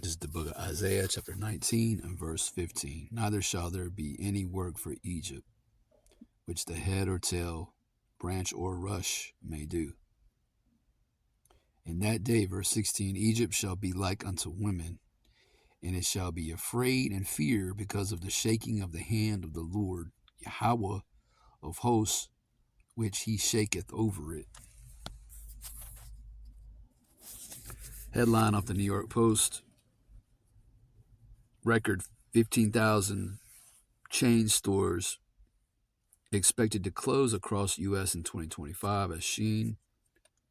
This is the book of Isaiah, chapter 19 and verse 15. Neither shall there be any work for Egypt, which the head or tail, branch or rush may do. In that day, verse 16, Egypt shall be like unto women, and it shall be afraid and fear because of the shaking of the hand of the Lord, Yahweh of hosts, which he shaketh over it. Headline off the New York Post. Record 15,000 chain stores expected to close across U.S. in 2025 as Shein,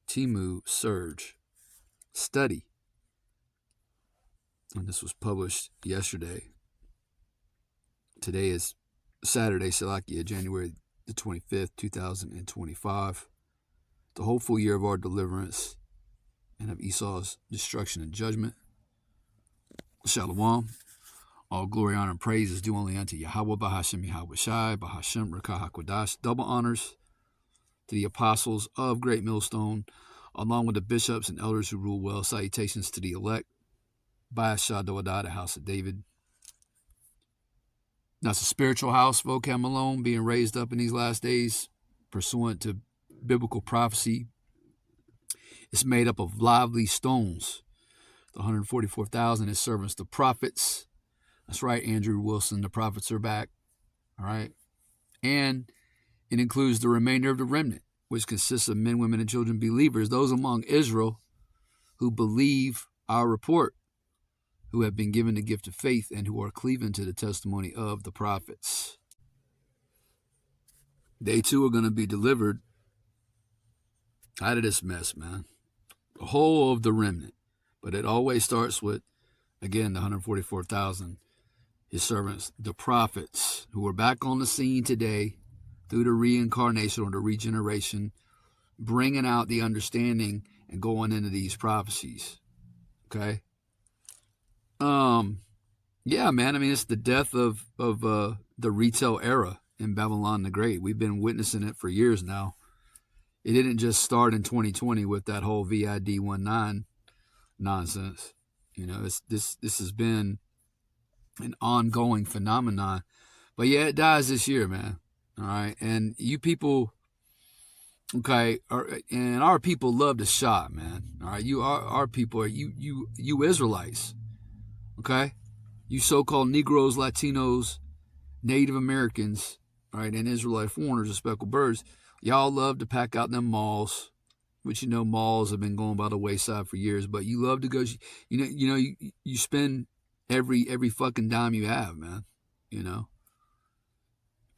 Temu surge. Study. And this was published yesterday. Today is Saturday, Salakia, January the 25th, 2025. The hopeful year of our deliverance and of Esau's destruction and judgment. Shalom. All glory, honor, and praise is due only unto Yahweh, Bahashem Yahweh Shai, Bahashem Rekah HaKodash. Double honors to the apostles of Great Millstone, along with the bishops and elders who rule well. Salutations to the elect. Baasha Doadah, the house of David. That's a spiritual house, vocab Malone, being raised up in these last days, pursuant to biblical prophecy. It's made up of lively stones. The 144,000 is servants, the prophets. That's right, Andrew Wilson, the prophets are back. All right. And it includes the remainder of the remnant, which consists of men, women, and children, believers, those among Israel who believe our report, who have been given the gift of faith and who are cleaving to the testimony of the prophets. They too are going to be delivered out of this mess, man. The whole of the remnant. But it always starts with, again, the 144,000, his servants, the prophets, who are back on the scene today through the reincarnation or the regeneration, bringing out the understanding and going into these prophecies. Okay? Yeah, man. I mean, it's the death of the retail era in Babylon the Great. We've been witnessing it for years now. It didn't just start in 2020 with that whole VID19 nonsense. You know, this has been an ongoing phenomenon. But yeah, it dies this year, man. All right, and you people, okay, and our people love to shop, man. All right, our people are you Israelites. Okay, you so-called Negroes, Latinos, Native Americans, all right, and Israelite foreigners and speckled birds, y'all love to pack out them malls, which you know malls have been going by the wayside for years. But you love to go, you spend every fucking dime you have, man. You know,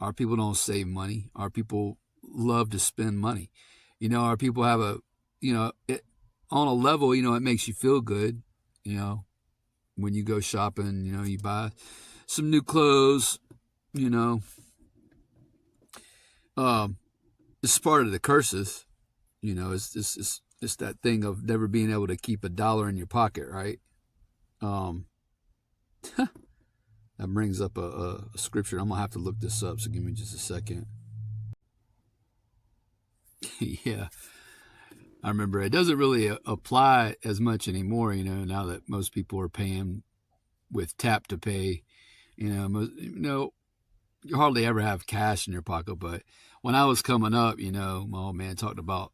our people don't save money. Our people love to spend money. You know, our people have on a level, you know, it makes you feel good, you know. When you go shopping, you know, you buy some new clothes, you know. It's part of the curses, you know. It's that thing of never being able to keep $1 in your pocket, right? That brings up a scripture. I'm gonna have to look this up, so give me just a second. Yeah, I remember it doesn't really apply as much anymore, you know, now that most people are paying with tap to pay. You know, you hardly ever have cash in your pocket. But when I was coming up, you know, my old man talked about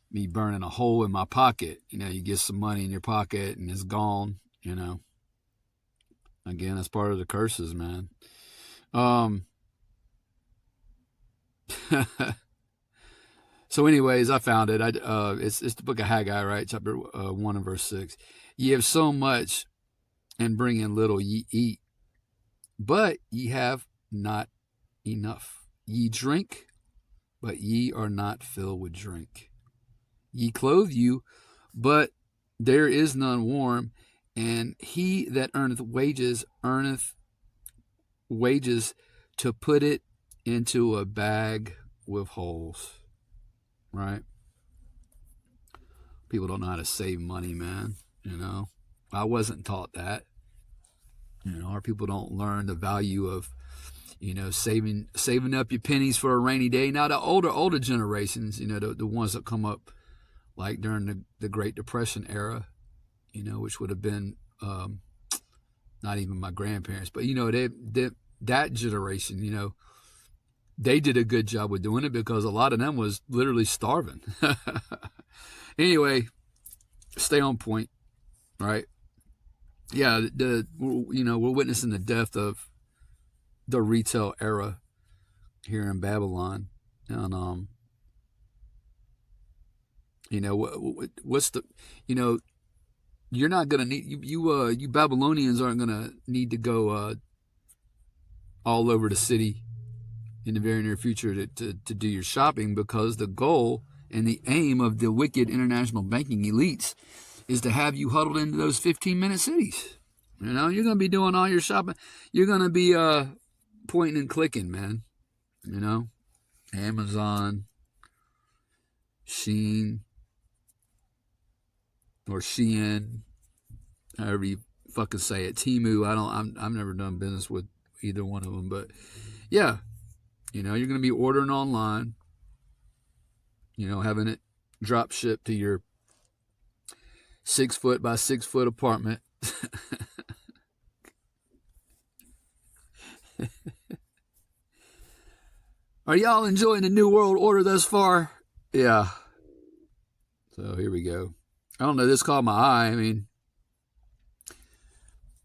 me burning a hole in my pocket. You know, you get some money in your pocket and it's gone, you know. Again, that's part of the curses, man. So anyways, I found it. It's the book of Haggai, right? Chapter 1 and verse 6. Ye have so much and bring in little, ye eat, but ye have not enough. Ye drink, but ye are not filled with drink. Ye clothe you, but there is none warm, and he that earneth wages to put it into a bag with holes. Right? People don't know how to save money, man. You know, I wasn't taught that. You know, our people don't learn the value of, you know, saving up your pennies for a rainy day. Now, the older generations, you know, the ones that come up like during the Great Depression era, you know, which would have been not even my grandparents, but that generation, they did a good job with doing it because a lot of them was literally starving. Anyway, stay on point, right? Yeah, we're witnessing the death of the retail era here in Babylon, and what's the, you're not gonna need you Babylonians aren't gonna need to go all over the city in the very near future to do your shopping, because the goal and the aim of the wicked international banking elites is to have you huddled into those 15-minute cities. You're going to be doing all your shopping. You're going to be pointing and clicking, man. Amazon, Sheen, or Shein, however you fucking say it. Temu. I've never done business with either one of them, but yeah, you're going to be ordering online. Having it drop shipped to your 6 foot by 6 foot apartment. Are y'all enjoying the New World Order thus far? Yeah. So here we go. I don't know. This caught my eye. I mean,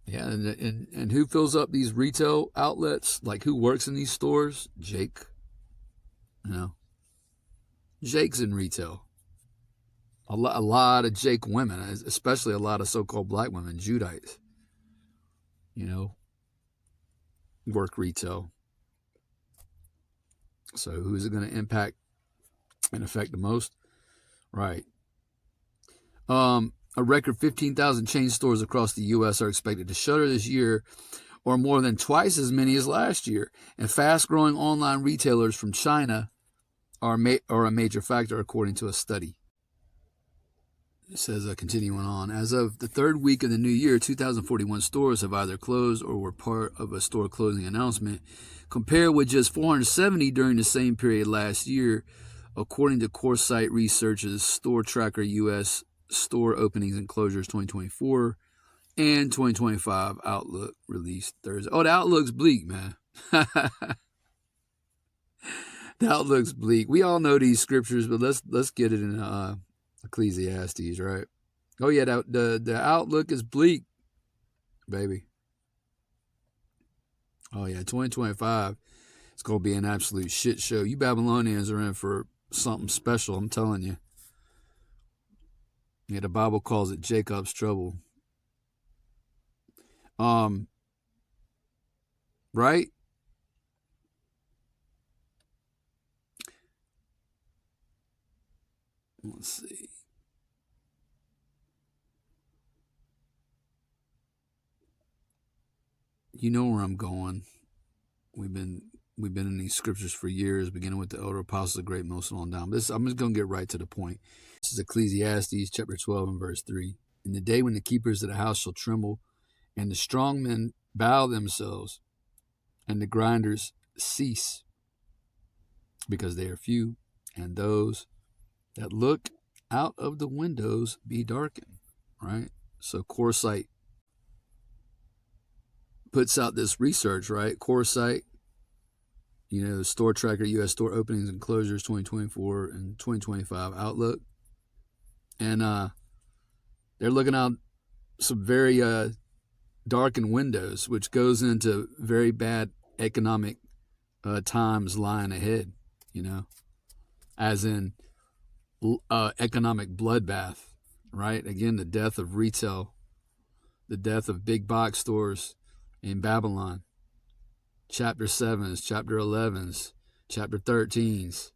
yeah. And who fills up these retail outlets? Like, who works in these stores? Jake. Jake's in retail. A lot of Jake women, especially a lot of so-called black women, Judites, work retail. So who's it going to impact and affect the most? Right. A record 15,000 chain stores across the U.S. are expected to shutter this year, or more than twice as many as last year. And fast-growing online retailers from China are a major factor, according to a study. It says, continuing on, as of the third week of the new year, 2,041 stores have either closed or were part of a store closing announcement, compared with just 470 during the same period last year, according to CoreSite Research's Store Tracker U.S. Store Openings and Closures 2024 and 2025 Outlook released Thursday. Oh, the Outlook's bleak, man. The Outlook's bleak. We all know these scriptures, but let's get it in Ecclesiastes, right? Oh yeah, the outlook is bleak, baby. Oh yeah, 2025 it's gonna be an absolute shit show. You Babylonians are in for something special, I'm telling you. Yeah, the Bible calls it Jacob's trouble. Right? Let's see. You know where I'm going. We've been in these scriptures for years, beginning with the elder apostles of great Moses on down. I'm just going to get right to the point. This is Ecclesiastes chapter 12 and verse 3. In the day when the keepers of the house shall tremble, and the strong men bow themselves, and the grinders cease, because they are few, and those that look out of the windows be darkened. Right? So CoreSite puts out this research, right? CoreSite, Store Tracker, U.S. Store Openings and Closures 2024 and 2025 Outlook. And they're looking out some very darkened windows, which goes into very bad economic times lying ahead, as in economic bloodbath, right? Again, the death of retail, the death of big box stores in Babylon. Chapter 7s, chapter 11s, chapter 13s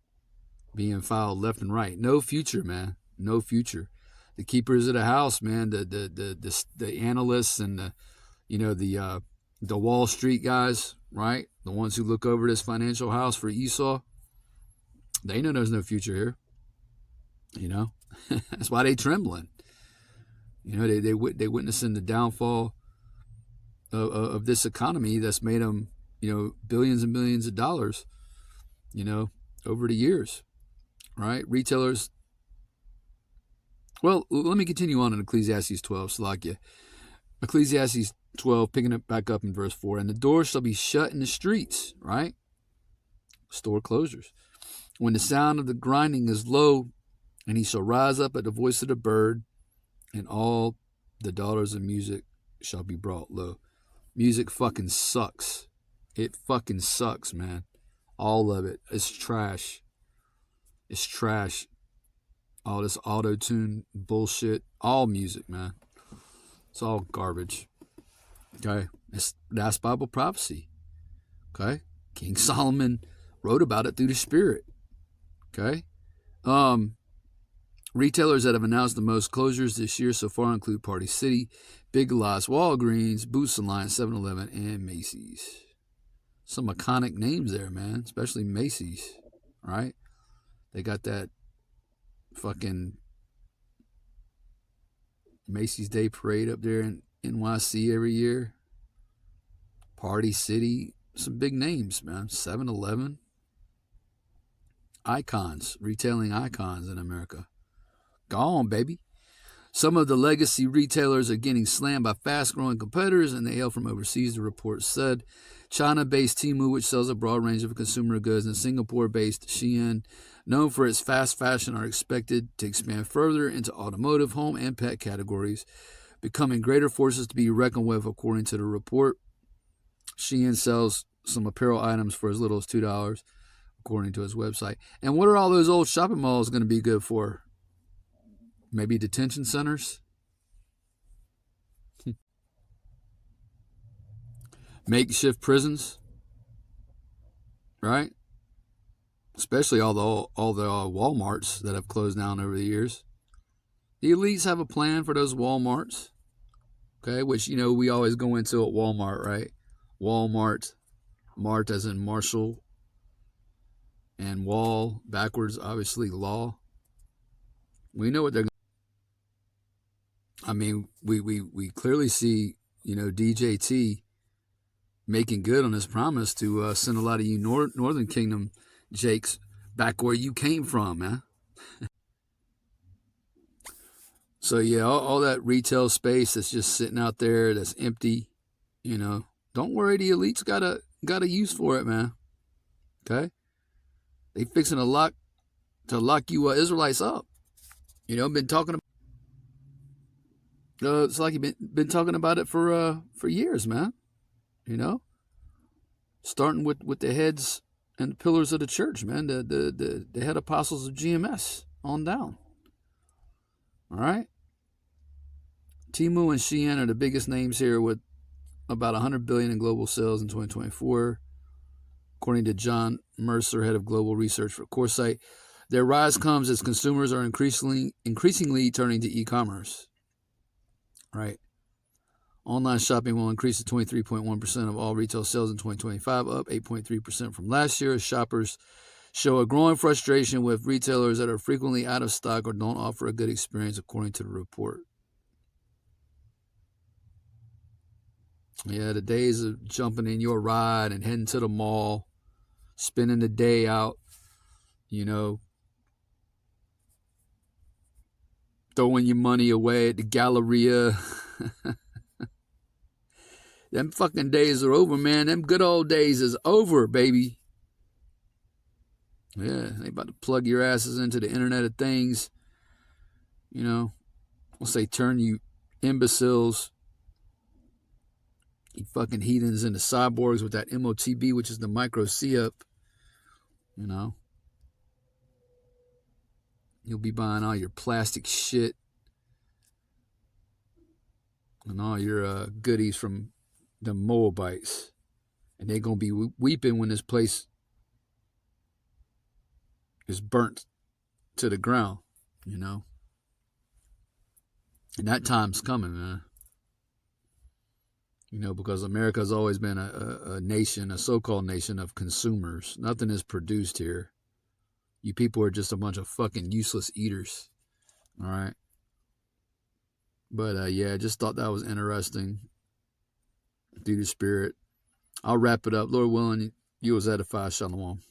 being filed left and right. No future, man. No future. The keepers of the house, man, the analysts and the Wall Street guys, right? The ones who look over this financial house for Esau, they know there's no future here. That's why they trembling. They witnessing the downfall of this economy that's made them, billions and billions of dollars, over the years, right? Retailers. Well, let me continue on in Ecclesiastes 12, Salakia. Ecclesiastes 12, picking it back up in verse 4. And the door shall be shut in the streets, right? Store closures. When the sound of the grinding is low, and he shall rise up at the voice of the bird, and all the daughters of music shall be brought low. Music fucking sucks. It fucking sucks, man. All of it. It's trash. It's trash. All this auto-tune bullshit. All music, man. It's all garbage. Okay? That's Bible prophecy. Okay? King Solomon wrote about it through the Spirit. Okay? Retailers that have announced the most closures this year so far include Party City, Big Lots, Walgreens, Boots Alliance, 7-Eleven, and Macy's. Some iconic names there, man, especially Macy's, right? They got that fucking Macy's Day Parade up there in NYC every year. Party City, some big names, man. 7-Eleven. Icons, retailing icons in America. Gone, baby. Some of the legacy retailers are getting slammed by fast-growing competitors, and they hail from overseas, the report said. China-based Temu, which sells a broad range of consumer goods, and Singapore-based Shein, known for its fast fashion, are expected to expand further into automotive, home, and pet categories, becoming greater forces to be reckoned with, according to the report. Shein sells some apparel items for as little as $2, according to his website. And what are all those old shopping malls going to be good for? Maybe detention centers? Makeshift prisons? Right? Especially all the Walmarts that have closed down over the years. The elites have a plan for those Walmarts. Okay, which, we always go into at Walmart, right? Walmart, Mart as in Marshall, and Wall, backwards, obviously, law. We know what they're going to. I mean, we clearly see, DJT making good on his promise to send a lot of you Northern Kingdom Jakes back where you came from, man. So, yeah, all that retail space that's just sitting out there that's empty, don't worry, the elites got a use for it, man. Okay? They fixing to lock you Israelites up. Been talking about it's like you've been talking about it for years, man. Starting with the heads and the pillars of the church, man. The head apostles of GMS on down. All right. Temu and Shein are the biggest names here, with about $100 billion in global sales in 2024, according to John Mercer, head of global research for Coresight. Their rise comes as consumers are increasingly turning to e-commerce. Right. Online shopping will increase to 23.1% of all retail sales in 2025, up 8.3% from last year, as shoppers show a growing frustration with retailers that are frequently out of stock or don't offer a good experience, according to the report. Yeah, the days of jumping in your ride and heading to the mall, spending the day out, throwing your money away at the Galleria. Them fucking days are over, man. Them good old days is over, baby. Yeah, they about to plug your asses into the Internet of Things. I'll say turn you imbeciles, you fucking heathens, into cyborgs with that MOTB, which is the micro C-up. You'll be buying all your plastic shit and all your goodies from the Moabites. And they're going to be weeping when this place is burnt to the ground, And that time's coming, man. Because America's always been a nation, a so-called nation of consumers. Nothing is produced here. You people are just a bunch of fucking useless eaters. All right. But, yeah, I just thought that was interesting. Through the Spirit. I'll wrap it up. Lord willing, you was edified. Shalom.